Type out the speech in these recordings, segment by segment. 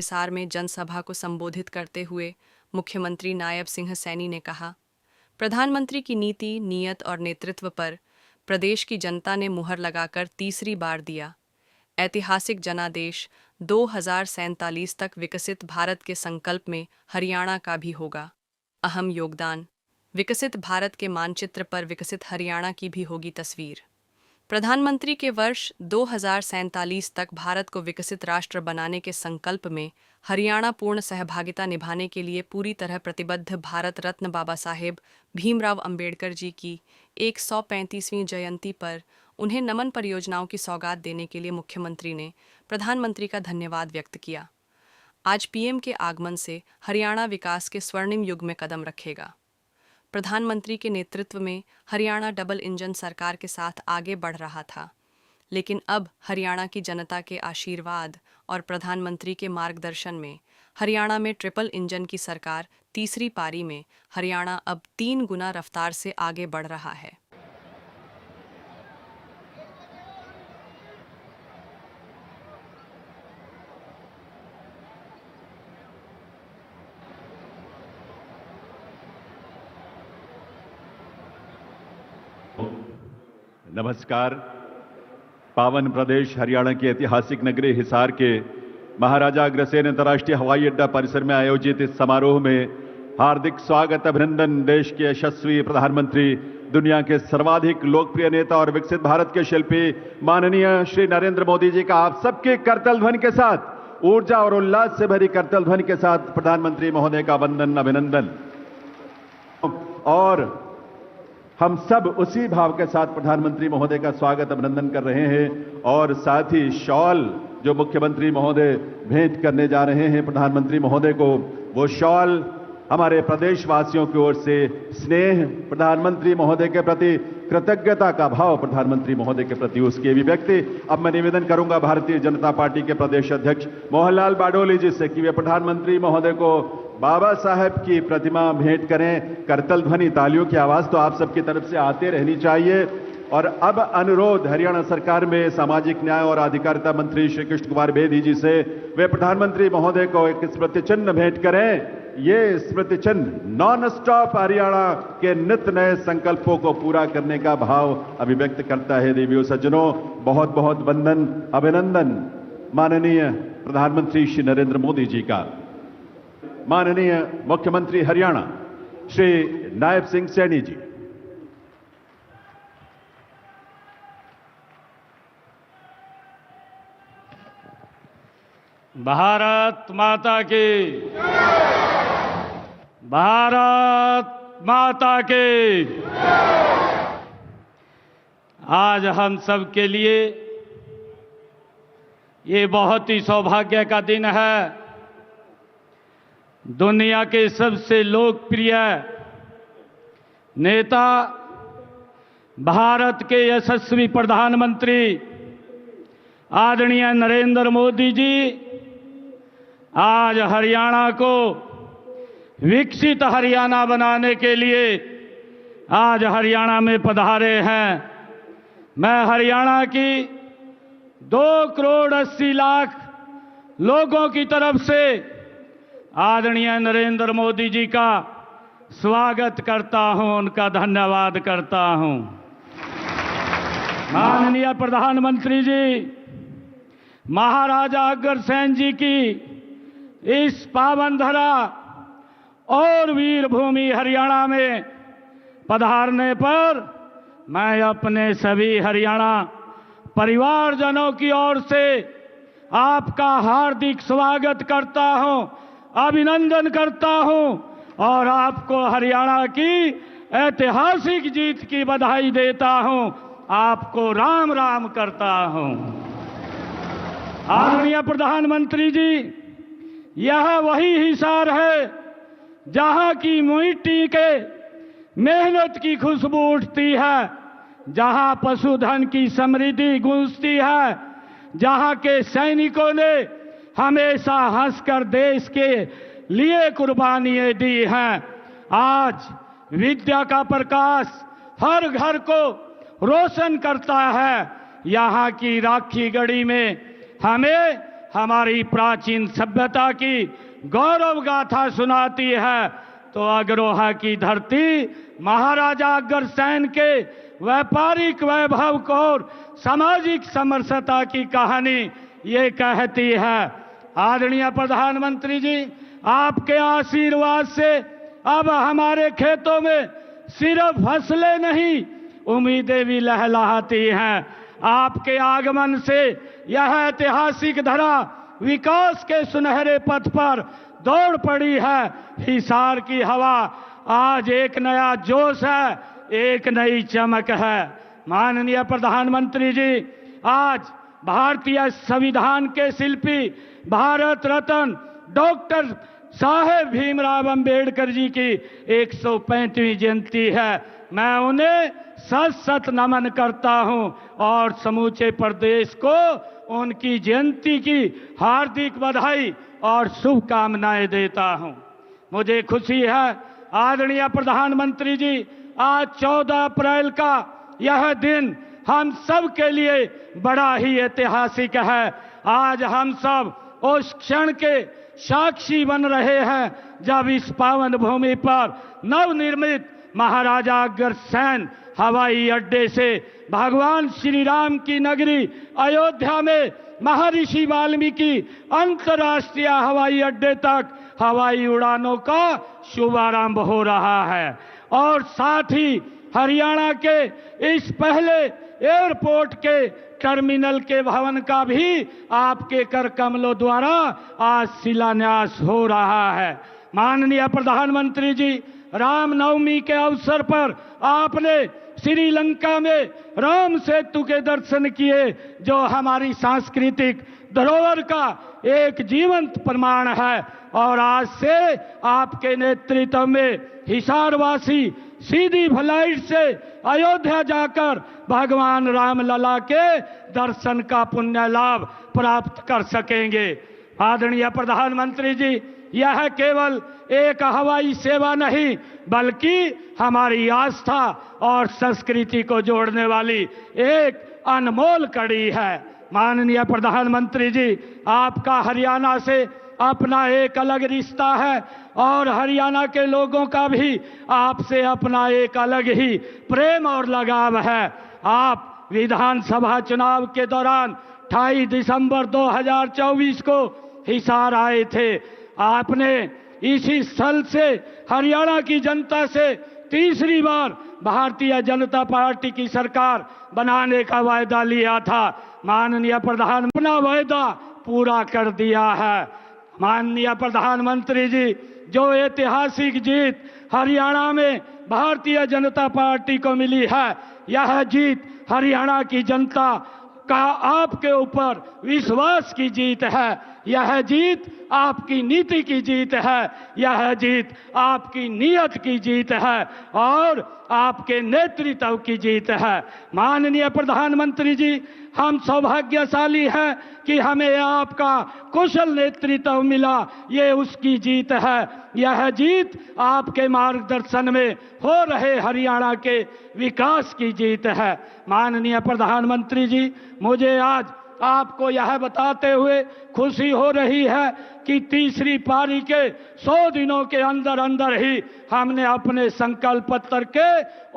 हिसार में जनसभा को संबोधित करते हुए मुख्यमंत्री नायब सिंह सैनी ने कहा, प्रधानमंत्री की नीति, नीयत और नेतृत्व पर प्रदेश की जनता ने मुहर लगाकर तीसरी बार दिया। ऐतिहासिक जनादेश 2047 तक विकसित भारत के संकल्प में हरियाणा का भी होगा अहम योगदान। विकसित भारत के मानचित्र पर विकसित हरियाणा की भी होगी तस्वीर। प्रधानमंत्री के वर्ष 2047 तक भारत को विकसित राष्ट्र बनाने के संकल्प में हरियाणा पूर्ण सहभागिता निभाने के लिए पूरी तरह प्रतिबद्ध। भारत रत्न बाबा साहेब भीमराव अंबेडकर जी की 135वीं जयंती पर उन्हें नमन परियोजनाओं की सौगात देने के लिए मुख्यमंत्री ने प्रधानमंत्री का धन्यवाद व्यक्त किया। आज पीएम के आगमन से हरियाणा विकास के स्वर्णिम युग में कदम रखेगा। प्रधानमंत्री के नेतृत्व में हरियाणा डबल इंजन सरकार के साथ आगे बढ़ रहा था, लेकिन अब हरियाणा की जनता के आशीर्वाद और प्रधानमंत्री के मार्गदर्शन में हरियाणा में ट्रिपल इंजन की सरकार तीसरी पारी में हरियाणा अब 3 गुना रफ्तार से आगे बढ़ रहा है। नमस्कार। पावन प्रदेश हरियाणा की ऐतिहासिक नगरी हिसार के महाराजा अग्रसेन अंतर्राष्ट्रीय हवाई अड्डा परिसर में आयोजित इस समारोह में हार्दिक स्वागत, अभिनंदन। देश के यशस्वी प्रधानमंत्री, दुनिया के सर्वाधिक लोकप्रिय नेता और विकसित भारत के शिल्पी माननीय श्री नरेंद्र मोदी जी का आप सबके करतल ध्वनि के साथ, ऊर्जा और उल्लास से भरी करतल ध्वनि के साथ प्रधानमंत्री महोदय का वंदन, अभिनंदन। और हम सब उसी भाव के साथ प्रधानमंत्री महोदय का स्वागत, अभिनंदन कर रहे हैं। और साथ ही शॉल जो मुख्यमंत्री महोदय भेंट करने जा रहे हैं प्रधानमंत्री महोदय को, वो शॉल हमारे प्रदेशवासियों की ओर से स्नेह, प्रधानमंत्री महोदय के प्रति कृतज्ञता का भाव, प्रधानमंत्री महोदय के प्रति उसकी अभिव्यक्ति। अब मैं निवेदन करूंगा भारतीय जनता पार्टी के प्रदेश अध्यक्ष मोहनलाल बाडोली जी से कि वे प्रधानमंत्री महोदय को बाबा साहेब की प्रतिमा भेंट करें। करतल ध्वनि, तालियों की आवाज तो आप सबकी तरफ से आते रहनी चाहिए। और अब अनुरोध हरियाणा सरकार में सामाजिक न्याय और अधिकारिता मंत्री श्री कृष्ण कुमार बेदी जी से, वे प्रधानमंत्री महोदय को एक स्मृति चिन्ह भेंट करें। ये स्मृति चिन्ह नॉन स्टॉप हरियाणा के नित नए संकल्पों को पूरा करने का भाव अभिव्यक्त करता है। देवियों सज्जनों, बहुत बहुत वंदन, अभिनंदन माननीय प्रधानमंत्री श्री नरेंद्र मोदी जी का। माननीय मुख्यमंत्री हरियाणा श्री नायब सिंह सैनी जी। भारत माता की, भारत माता की। आज हम सब के लिए ये बहुत ही सौभाग्य का दिन है। दुनिया के सबसे लोकप्रिय नेता, भारत के यशस्वी प्रधानमंत्री आदरणीय नरेंद्र मोदी जी आज हरियाणा को विकसित हरियाणा बनाने के लिए आज हरियाणा में पधारे हैं। मैं हरियाणा की 2,80,00,000 लोगों की तरफ से आदरणीय नरेंद्र मोदी जी का स्वागत करता हूं, उनका धन्यवाद करता हूं। माननीय प्रधानमंत्री जी, महाराजा अग्रसेन जी की इस पावन धरा और वीर भूमि हरियाणा में पधारने पर मैं अपने सभी हरियाणा परिवारजनों की ओर से आपका हार्दिक स्वागत करता हूं, अभिनंदन करता हूं और आपको हरियाणा की ऐतिहासिक जीत की बधाई देता हूं। आपको राम राम करता हूं। आदरणीय प्रधानमंत्री जी, यह वही हिसार है जहां की मिट्टी के मेहनत की खुशबू उठती है, जहां पशुधन की समृद्धि गूंजती है, जहां के सैनिकों ने हमेशा हंसकर देश के लिए कुर्बानियां दी हैं। आज विद्या का प्रकाश हर घर को रोशन करता है। यहाँ की राखी गढ़ी में हमें हमारी प्राचीन सभ्यता की गौरव गाथा सुनाती है, तो अग्रोहा की धरती महाराजा अग्रसेन के व्यापारिक वैभव को और सामाजिक समरसता की कहानी ये कहती है। आदरणीय प्रधानमंत्री जी, आपके आशीर्वाद से अब हमारे खेतों में सिर्फ फसलें नहीं, उम्मीदें भी लहलहाती हैं। आपके आगमन से यह ऐतिहासिक धरा विकास के सुनहरे पथ पर दौड़ पड़ी है। हिसार की हवा आज एक नया जोश है, एक नई चमक है। माननीय प्रधानमंत्री जी, आज भारतीय संविधान के शिल्पी भारत रत्न डॉक्टर साहेब भीमराव अंबेडकर जी की 135वीं जयंती है। मैं उन्हें सत सत नमन करता हूं और समूचे प्रदेश को उनकी जयंती की हार्दिक बधाई और शुभकामनाएं देता हूं। मुझे खुशी है आदरणीय प्रधानमंत्री जी, आज 14 अप्रैल का यह दिन हम सब के लिए बड़ा ही ऐतिहासिक है। आज हम सब उस क्षण के साक्षी बन रहे हैं जब इस पावन भूमि पर नवनिर्मित महाराजा अग्रसेन हवाई अड्डे से भगवान श्री राम की नगरी अयोध्या में महर्षि वाल्मीकि अंतर्राष्ट्रीय हवाई अड्डे तक हवाई उड़ानों का शुभारंभ हो रहा है। और साथ ही हरियाणा के इस पहले एयरपोर्ट के टर्मिनल के भवन का भी आपके कर कमलों द्वारा आज शिलान्यास हो रहा है। माननीय प्रधानमंत्री जी, रामनवमी के अवसर पर आपने श्रीलंका में राम सेतु के दर्शन किए, जो हमारी सांस्कृतिक धरोहर का एक जीवंत प्रमाण है। और आज से आपके नेतृत्व में हिसारवासी सीधी फ्लाइट से अयोध्या जाकर भगवान रामलला के दर्शन का पुण्य लाभ प्राप्त कर सकेंगे। आदरणीय प्रधानमंत्री जी, यह केवल एक हवाई सेवा नहीं बल्कि हमारी आस्था और संस्कृति को जोड़ने वाली एक अनमोल कड़ी है। माननीय प्रधानमंत्री जी, आपका हरियाणा से अपना एक अलग रिश्ता है और हरियाणा के लोगों का भी आपसे अपना एक अलग ही प्रेम और लगाव है। आप विधानसभा चुनाव के दौरान 28 दिसंबर 2024 को हिसार आए थे। आपने इसी स्थल से हरियाणा की जनता से तीसरी बार भारतीय जनता पार्टी की सरकार बनाने का वायदा लिया था। माननीय प्रधानमंत्री अपना वायदा पूरा कर दिया है। माननीय प्रधानमंत्री जी, जो ऐतिहासिक जीत हरियाणा में भारतीय जनता पार्टी को मिली है, यह जीत हरियाणा की जनता का आपके ऊपर विश्वास की जीत है। यह जीत आपकी नीति की जीत है, यह जीत आपकी नीयत की जीत है और आपके नेतृत्व की जीत है। माननीय प्रधानमंत्री जी, हम सौभाग्यशाली हैं कि हमें आपका कुशल नेतृत्व मिला, ये उसकी जीत है। यह जीत आपके मार्गदर्शन में हो रहे हरियाणा के विकास की जीत है। माननीय प्रधानमंत्री जी, मुझे आज आपको यह बताते हुए खुशी हो रही है कि तीसरी पारी के 100 दिनों के अंदर अंदर ही हमने अपने संकल्प पत्र के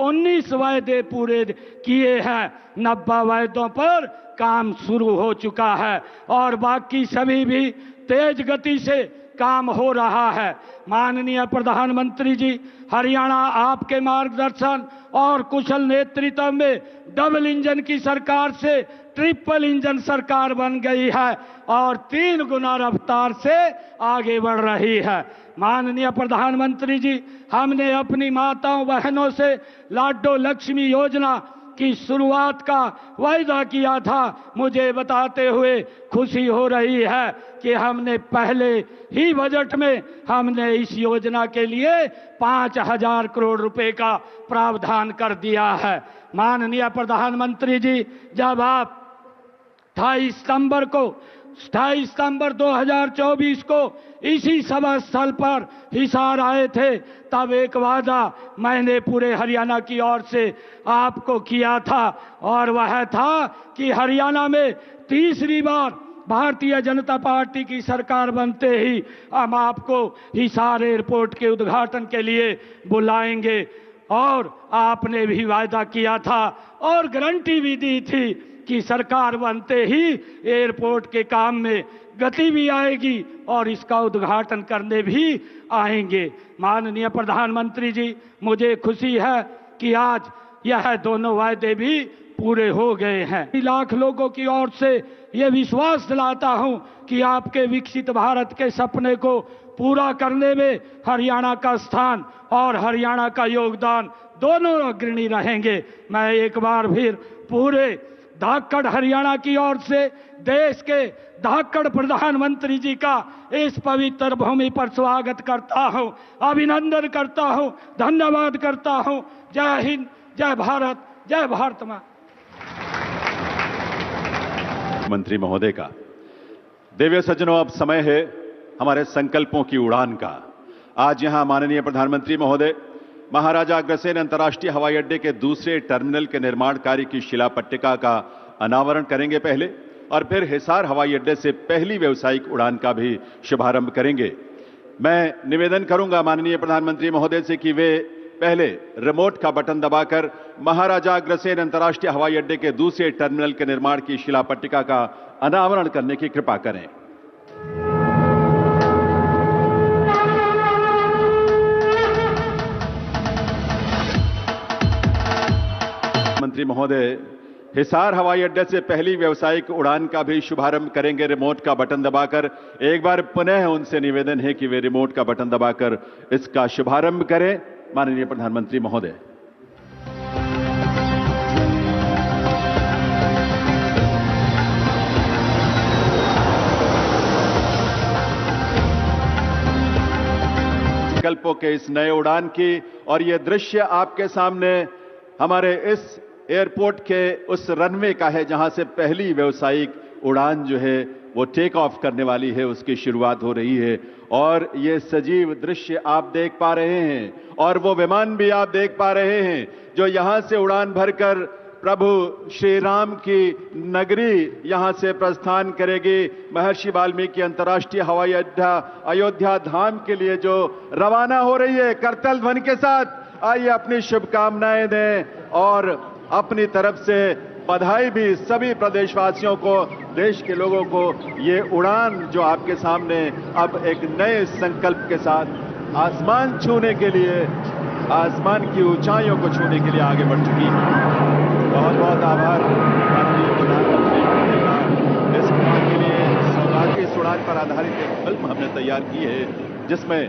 19 वायदे पूरे किए हैं। 90 वायदों पर काम शुरू हो चुका है और बाकी सभी भी तेज गति से काम हो रहा है। माननीय प्रधानमंत्री जी, हरियाणा आपके मार्गदर्शन और कुशल नेतृत्व में डबल इंजन की सरकार से ट्रिपल इंजन सरकार बन गई है और 3 गुना रफ्तार से आगे बढ़ रही है। माननीय प्रधानमंत्री जी, हमने अपनी माताओं बहनों से लाडो लक्ष्मी योजना की शुरुआत का वायदा किया था। मुझे बताते हुए खुशी हो रही है कि हमने पहले ही बजट में हमने इस योजना के लिए 5000 करोड़ रुपए का प्रावधान कर दिया है। माननीय प्रधानमंत्री जी, जब आप 28 सितंबर 2024 को इसी सभा स्थल पर हिसार आए थे, तब एक वादा मैंने पूरे हरियाणा की ओर से आपको किया था और वह था कि हरियाणा में तीसरी बार भारतीय जनता पार्टी की सरकार बनते ही हम आपको हिसार एयरपोर्ट के उद्घाटन के लिए बुलाएंगे। और आपने भी वायदा किया था और गारंटी भी दी थी कि सरकार बनते ही एयरपोर्ट के काम में गति भी आएगी और इसका उद्घाटन करने भी आएंगे। माननीय प्रधानमंत्री जी, मुझे खुशी है कि आज यह दोनों वायदे भी पूरे हो गए हैं। लाख लोगों की ओर से यह विश्वास दिलाता हूं कि आपके विकसित भारत के सपने को पूरा करने में हरियाणा का स्थान और हरियाणा का योगदान दोनों अग्रणी रहेंगे। मैं एक बार फिर पूरे धाकड़ हरियाणा की ओर से देश के धाकड़ प्रधानमंत्री जी का इस पवित्र भूमि पर स्वागत करता हूं, अभिनंदन करता हूं, धन्यवाद करता हूं। जय हिंद, जय भारत, जय भारत मां। मंत्री महोदय का देव्य सज्जनों, अब समय है हमारे संकल्पों की उड़ान का। आज यहां माननीय प्रधानमंत्री महोदय महाराजा अग्रसेन अंतर्राष्ट्रीय हवाई अड्डे के दूसरे टर्मिनल के निर्माण कार्य की शिला पट्टिका का अनावरण करेंगे पहले, और फिर हिसार हवाई अड्डे से पहली व्यावसायिक उड़ान का भी शुभारंभ करेंगे। मैं निवेदन करूंगा माननीय प्रधानमंत्री महोदय से कि वे पहले रिमोट का बटन दबाकर महाराजा अग्रसेन अंतर्राष्ट्रीय हवाई अड्डे के दूसरे टर्मिनल के निर्माण की शिला पट्टिका का अनावरण करने की कृपा करें। मंत्री महोदय हिसार हवाई अड्डे से पहली व्यावसायिक उड़ान का भी शुभारंभ करेंगे रिमोट का बटन दबाकर। एक बार पुनः उनसे निवेदन है कि वे रिमोट का बटन दबाकर इसका शुभारंभ करें। माननीय प्रधानमंत्री महोदय। विकल्पों के इस नए उड़ान की, और यह दृश्य आपके सामने हमारे इस एयरपोर्ट के उस रनवे का है जहां से पहली व्यावसायिक उड़ान जो है वो टेक ऑफ करने वाली है, उसकी शुरुआत हो रही है। और ये सजीव दृश्य आप देख पा रहे हैं, और वो विमान भी आप देख पा रहे हैं जो यहां से उड़ान भरकर प्रभु श्री राम की नगरी यहां से प्रस्थान करेगी। महर्षि वाल्मीकि अंतर्राष्ट्रीय हवाई अड्डा अयोध्या धाम के लिए जो रवाना हो रही है करतल ध्वनि के साथ। आइए अपनी शुभकामनाएं दें और अपनी तरफ से बधाई भी सभी प्रदेशवासियों को, देश के लोगों को। ये उड़ान जो आपके सामने अब एक नए संकल्प के साथ आसमान छूने के लिए, आसमान की ऊंचाइयों को छूने के लिए आगे बढ़ चुकी है। बहुत बहुत आभार माननीय प्रधानमंत्री महोदय का। इस उड़ान के लिए सौभाग्य इस उड़ान पर आधारित एक फिल्म हमने तैयार की है जिसमें